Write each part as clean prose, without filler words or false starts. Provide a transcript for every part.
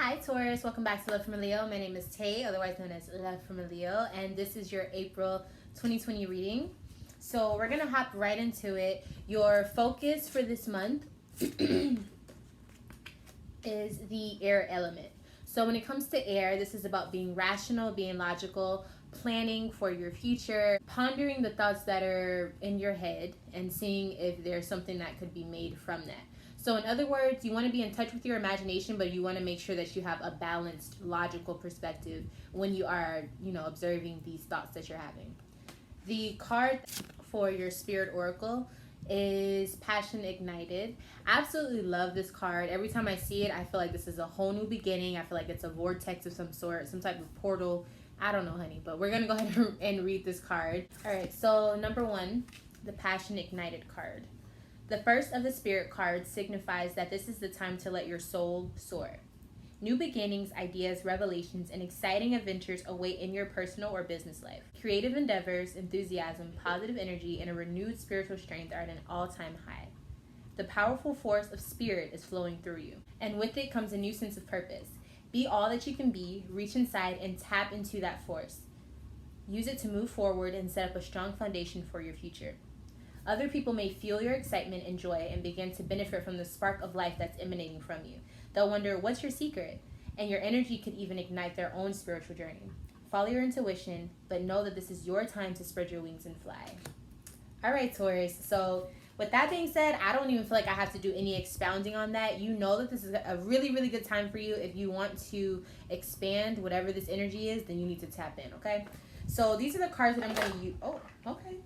Hi Taurus, welcome back to lovefromaleo. My name is Tay, otherwise known as lovefromaleo, and this is your April 2020 reading. So we're going to hop right into it. Your focus for this month is the air element. So when it comes to air, this is about being rational, being logical, planning for your future, pondering the thoughts that are in your head, and seeing if there's something that could be made from that. So in other words, you want to be in touch with your imagination, but you want to make sure that you have a balanced, logical perspective when you are, observing these thoughts that you're having. The card for your Spirit Oracle is Passion Ignited. Absolutely love this card. Every time I see it, I feel like this is a whole new beginning. I feel like it's a vortex of some sort, some type of portal. I don't know, honey, but we're going to go ahead and read this card. All right, so number one, the Passion Ignited card. The first of the Spirit cards signifies that this is the time to let your soul soar. New beginnings, ideas, revelations, and exciting adventures await in your personal or business life. Creative endeavors, enthusiasm, positive energy, and a renewed spiritual strength are at an all-time high. The powerful force of spirit is flowing through you, and with it comes a new sense of purpose. Be all that you can be, reach inside, and tap into that force. Use it to move forward and set up a strong foundation for your future. Other people may feel your excitement and joy and begin to benefit from the spark of life that's emanating from you. They'll wonder, what's your secret? And your energy could even ignite their own spiritual journey. Follow your intuition, but know that this is your time to spread your wings and fly. All right, Taurus. So with that being said, I don't even feel like I have to do any expounding on that. You know that this is a really, really good time for you. If you want to expand whatever this energy is, then you need to tap in, okay? So these are the cards that I'm going to use. Oh, okay.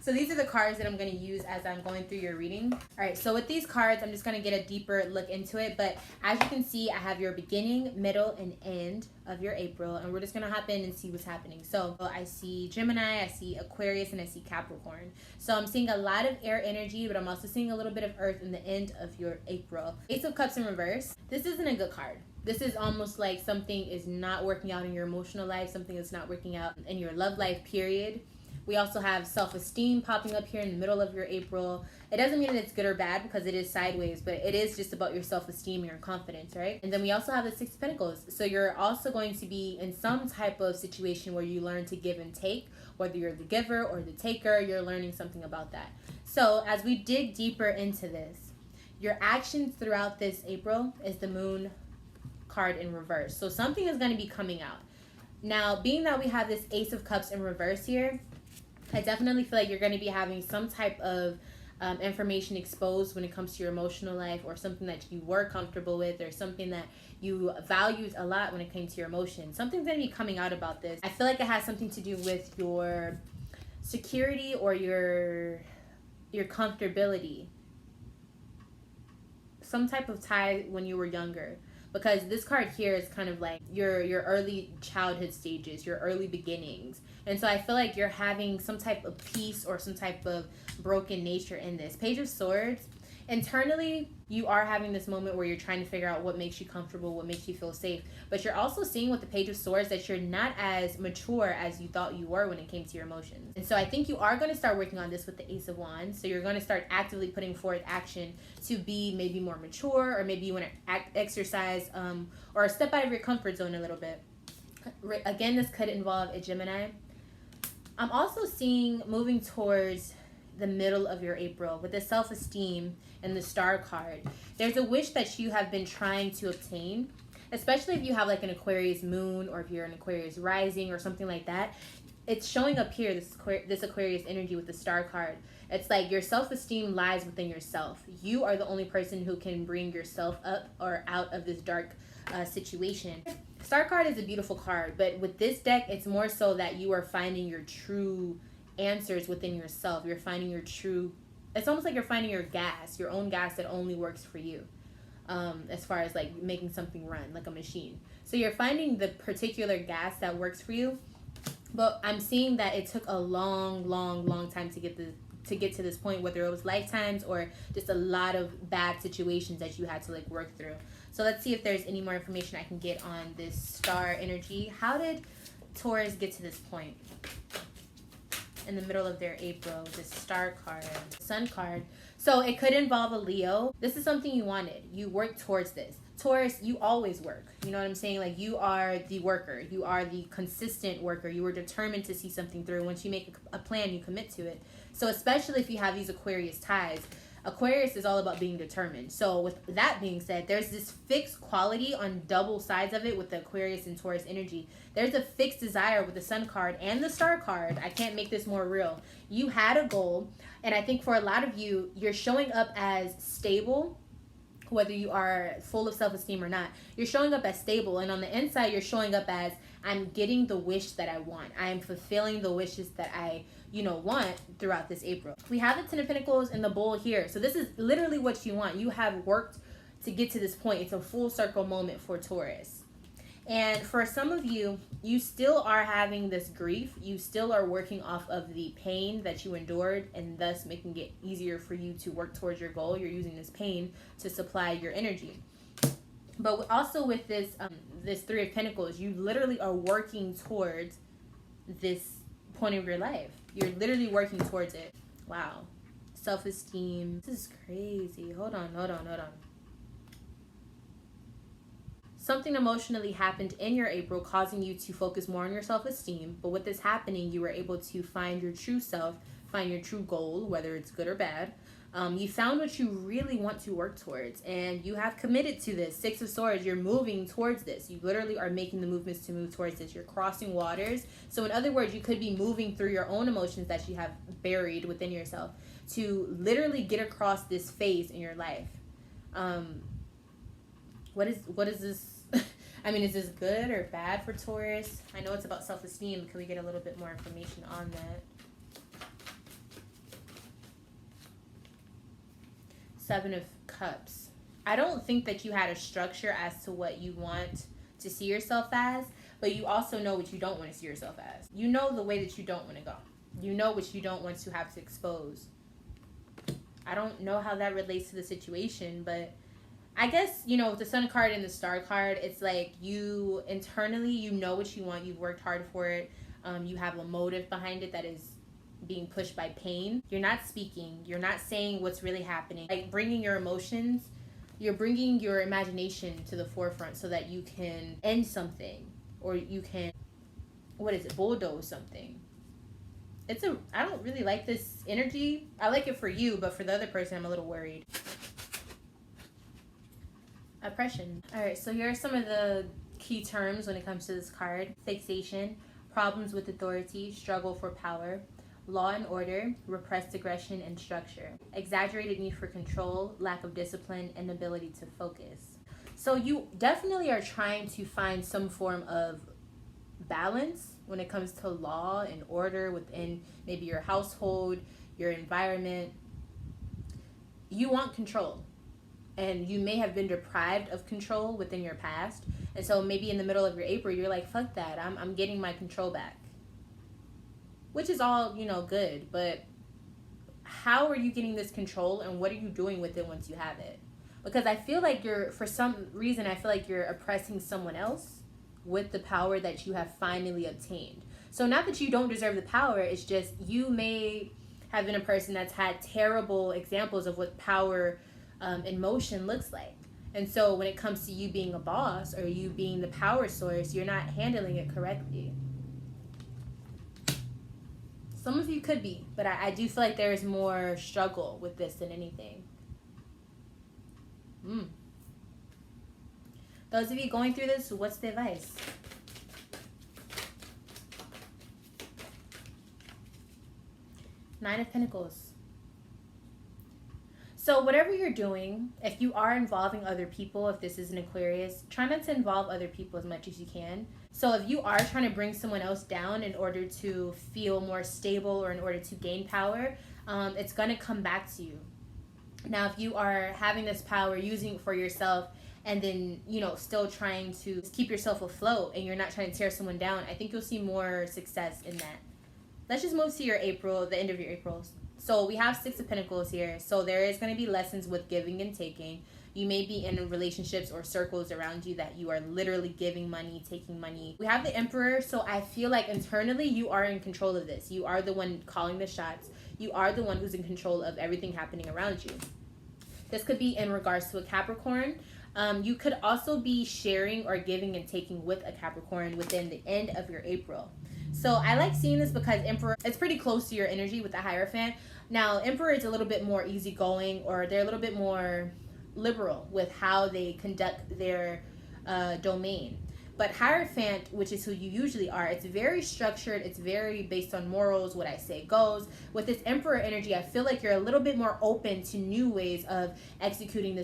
So these are the cards that I'm going to use as I'm going through your reading. All right, so with these cards, I'm just going to get a deeper look into it. But as you can see, I have your beginning, middle, and end of your April. And we're just going to hop in and see what's happening. So I see Gemini, I see Aquarius, and I see Capricorn. So I'm seeing a lot of air energy, but I'm also seeing a little bit of earth in the end of your April. Ace of Cups in reverse. This isn't a good card. This is almost like something is not working out in your emotional life, something is not working out in your love life, period. We also have self-esteem popping up here in the middle of your April. It doesn't mean that it's good or bad because it is sideways, but it is just about your self-esteem and your confidence, right? And then we also have the Six of Pentacles. So you're also going to be in some type of situation where you learn to give and take. Whether you're the giver or the taker, you're learning something about that. So as we dig deeper into this, your actions throughout this April is the Moon card in reverse. So something is going to be coming out. Now, being that we have this Ace of Cups in reverse here, I definitely feel like you're going to be having some type of information exposed when it comes to your emotional life, or something that you were comfortable with, or something that you valued a lot when it came to your emotions. Something's going to be coming out about this. I feel like it has something to do with your security or your comfortability. Some type of tie when you were younger. Because this card here is kind of like your early childhood stages, your early beginnings. And so I feel like you're having some type of peace or some type of broken nature in this. Page of Swords. Internally, you are having this moment where you're trying to figure out what makes you comfortable, what makes you feel safe. But you're also seeing with the Page of Swords that you're not as mature as you thought you were when it came to your emotions. And so I think you are going to start working on this with the Ace of Wands. So you're going to start actively putting forth action to be maybe more mature, or maybe you want to exercise or step out of your comfort zone a little bit. Again, this could involve a Gemini. I'm also seeing moving towards the middle of your April with the self-esteem and the Star card. There's a wish that you have been trying to obtain, especially if you have like an Aquarius moon, or if you're an Aquarius rising or something like that. It's showing up here, this Aquarius energy with the Star card. It's like your self-esteem lies within yourself. You are the only person who can bring yourself up or out of this dark situation. Star card is a beautiful card, but with this deck, it's more so that you are finding your true answers within yourself. You're finding your true, it's almost like you're finding your gas, your own gas that only works for you, as far as like making something run like a machine. So you're finding the particular gas that works for you. But I'm seeing that it took a long time to get to this point, whether it was lifetimes or just a lot of bad situations that you had to like work through. So let's see if there's any more information I can get on this Star energy. How did Taurus get to this point in the middle of their April? This Star card, Sun card. So it could involve a Leo. This is something you wanted. You worked towards this. Taurus, you always work. You know what I'm saying? Like, you are the worker. You are the consistent worker. You are determined to see something through. Once you make a plan, you commit to it. So especially if you have these Aquarius ties, Aquarius is all about being determined. So with that being said, there's this fixed quality on double sides of it with the Aquarius and Taurus energy. There's a fixed desire with the Sun card and the Star card. I can't make this more real. You had a goal, and I think for a lot of you, you're showing up as stable, whether you are full of self-esteem or not. You're showing up as stable, and on the inside, you're showing up as, I'm getting the wish that I want. I am fulfilling the wishes that I want throughout this April. We have the Ten of Pentacles and the Bull here. So this is literally what you want. You have worked to get to this point. It's a full circle moment for Taurus. And for some of you, you still are having this grief. You still are working off of the pain that you endured, and thus making it easier for you to work towards your goal. You're using this pain to supply your energy. But also with this this Three of Pentacles, you literally are working towards this point of your life. You're literally working towards it. Wow. Self-esteem. This is crazy. Hold on. Something emotionally happened in your April, causing you to focus more on your self-esteem. But with this happening, you were able to find your true self, find your true goal, whether it's good or bad. You found what you really want to work towards, and you have committed to this. Six of Swords, you're moving towards this. You literally are making the movements to move towards this. You're crossing waters. So in other words, you could be moving through your own emotions that you have buried within yourself to literally get across this phase in your life. What is this? I mean, is this good or bad for Taurus? I know it's about self-esteem. Can we get a little bit more information on that? Seven of Cups. I don't think that you had a structure as to what you want to see yourself as, but you also know what you don't want to see yourself as. You know the way that you don't want to go. You know what you don't want to have to expose. I don't know how that relates to the situation, but I guess, with the Sun card and the Star card, it's like you internally, you know what you want. You've worked hard for it. You have a motive behind it that is being pushed by pain. You're not speaking. You're not saying what's really happening. Like, bringing your emotions, you're bringing your imagination to the forefront so that you can end something, or you can, bulldoze something. I don't really like this energy. I like it for you, but for the other person, I'm a little worried. Oppression. All right, so here are some of the key terms when it comes to this card. Fixation, problems with authority, struggle for power, law and order, repressed aggression and structure, exaggerated need for control, lack of discipline, and ability to focus. So you definitely are trying to find some form of balance when it comes to law and order within maybe your household, your environment. You want control. And you may have been deprived of control within your past. And so maybe in the middle of your April, you're like, fuck that. I'm getting my control back. Which is all, good. But how are you getting this control, and what are you doing with it once you have it? Because I feel like for some reason, I feel like you're oppressing someone else with the power that you have finally obtained. So not that you don't deserve the power, it's just you may have been a person that's had terrible examples of what power in motion looks like. And so when it comes to you being a boss or you being the power source, you're not handling it correctly. Some of you could be, but I do feel like there is more struggle with this than anything. Those of you going through this, what's the advice? Nine of Pentacles. So whatever you're doing, if you are involving other people, if this is an Aquarius, try not to involve other people as much as you can. So if you are trying to bring someone else down in order to feel more stable or in order to gain power, it's going to come back to you. Now, if you are having this power, using it for yourself, and then, still trying to keep yourself afloat and you're not trying to tear someone down, I think you'll see more success in that. Let's just move to your April, the end of your April. So we have Six of Pentacles here. So there is going to be lessons with giving and taking. You may be in relationships or circles around you that you are literally giving money, taking money. We have the Emperor. So I feel like internally you are in control of this. You are the one calling the shots. You are the one who's in control of everything happening around you. This could be in regards to a Capricorn. You could also be sharing or giving and taking with a Capricorn within the end of your April. So I like seeing this because Emperor, it's pretty close to your energy with the Hierophant. Now, Emperor is a little bit more easygoing, or they're a little bit more liberal with how they conduct their domain. But Hierophant, which is who you usually are, it's very structured. It's very based on morals. What I say goes. With this Emperor energy, I feel like you're a little bit more open to new ways of executing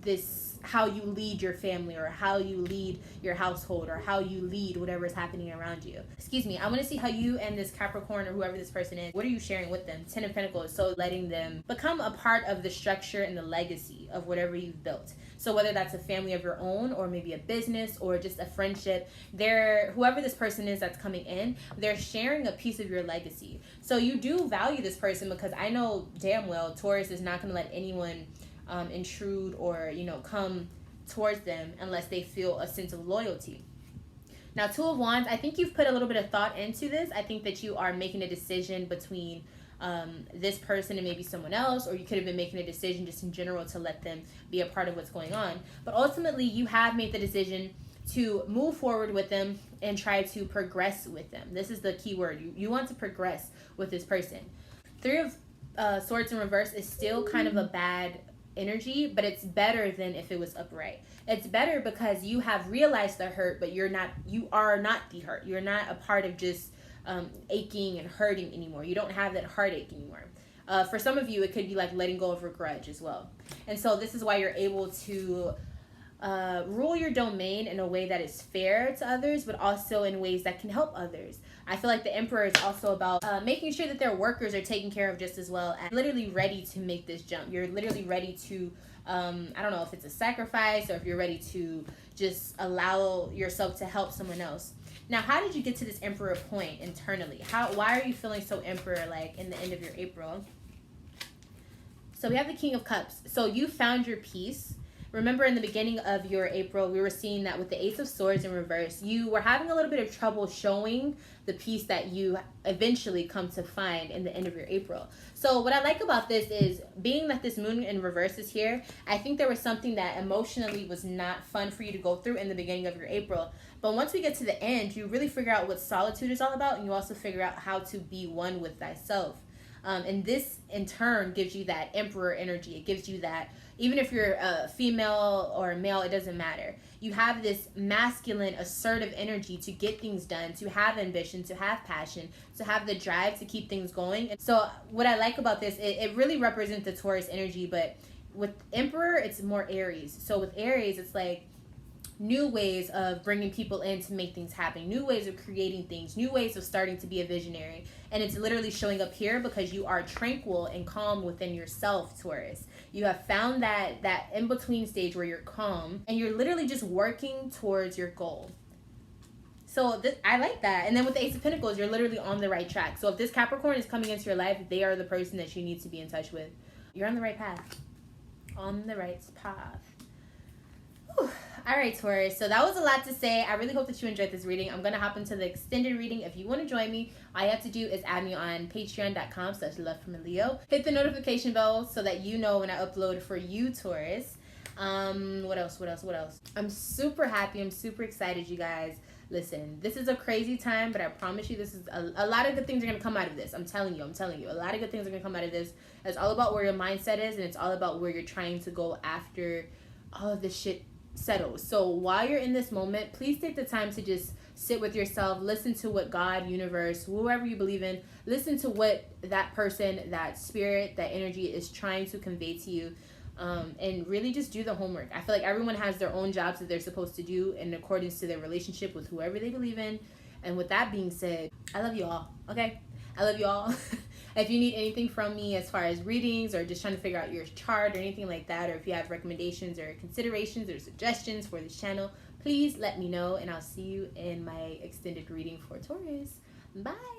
this how you lead your family, or how you lead your household, or how you lead whatever is happening around you. Excuse me. I want to see how you and this Capricorn, or whoever this person is, what are you sharing with them? 10 of Pentacles. So letting them become a part of the structure and the legacy of whatever you've built. So whether that's a family of your own, or maybe a business, or just a friendship, whoever this person is that's coming in, they're sharing a piece of your legacy. So you do value this person, because I know damn well Taurus is not going to let anyone intrude or come towards them unless they feel a sense of loyalty. Now, Two of Wands, I think you've put a little bit of thought into this. I think that you are making a decision between this person and maybe someone else, or you could have been making a decision just in general to let them be a part of what's going on. But ultimately, you have made the decision to move forward with them and try to progress with them. This is the key word. You want to progress with this person. Three of Swords in reverse is still kind of a bad energy, but it's better than if it was upright. It's better because you have realized the hurt, but you are not the hurt. You're not a part of just aching and hurting anymore. You don't have that heartache anymore. For some of you, it could be like letting go of a grudge as well. And so this is why you're able to rule your domain in a way that is fair to others, but also in ways that can help others. I feel like the Emperor is also about making sure that their workers are taken care of just as well, and literally ready to make this jump. You're literally ready to, I don't know if it's a sacrifice, or if you're ready to just allow yourself to help someone else. Now, how did you get to this Emperor point internally? Why are you feeling so Emperor like in the end of your April? So we have the King of Cups. So you found your peace. Remember, in the beginning of your April, we were seeing that with the Ace of Swords in reverse, you were having a little bit of trouble showing the peace that you eventually come to find in the end of your April. So what I like about this is, being that this moon in reverse is here, I think there was something that emotionally was not fun for you to go through in the beginning of your April. But once we get to the end, you really figure out what solitude is all about, and you also figure out how to be one with thyself. And this, in turn, gives you that Emperor energy. It gives you that, even if you're a female or a male, it doesn't matter. You have this masculine, assertive energy to get things done, to have ambition, to have passion, to have the drive to keep things going. And so what I like about this, it really represents the Taurus energy, but with Emperor, it's more Aries. So with Aries, it's like new ways of bringing people in to make things happen, new ways of creating things, new ways of starting to be a visionary. And it's literally showing up here because you are tranquil and calm within yourself, Taurus. You have found that in-between stage where you're calm and you're literally just working towards your goal. So I like that. And then with the Ace of Pentacles, you're literally on the right track. So if this Capricorn is coming into your life, they are the person that you need to be in touch with. You're on the right path. On the right path. Whew. All right, Taurus. So that was a lot to say. I really hope that you enjoyed this reading. I'm going to hop into the extended reading. If you want to join me, all you have to do is add me on patreon.com/lovefromaleo. Hit the notification bell so that you know when I upload for you, Taurus. What else? I'm super happy. I'm super excited, you guys. Listen, this is a crazy time, but I promise you this is a lot of good things are going to come out of this. I'm telling you. A lot of good things are going to come out of this. It's all about where your mindset is, and it's all about where you're trying to go after all of this shit settles. So while you're in this moment, please take the time to just sit with yourself, listen to what God, universe, whoever you believe in, listen to what that person, that spirit, that energy is trying to convey to you, and really just do the homework. I feel like everyone has their own jobs that they're supposed to do in accordance to their relationship with whoever they believe in. And with that being said, I love you all. Okay, I love you all. If you need anything from me as far as readings, or just trying to figure out your chart or anything like that, or if you have recommendations or considerations or suggestions for this channel, please let me know, and I'll see you in my extended reading for Taurus. Bye.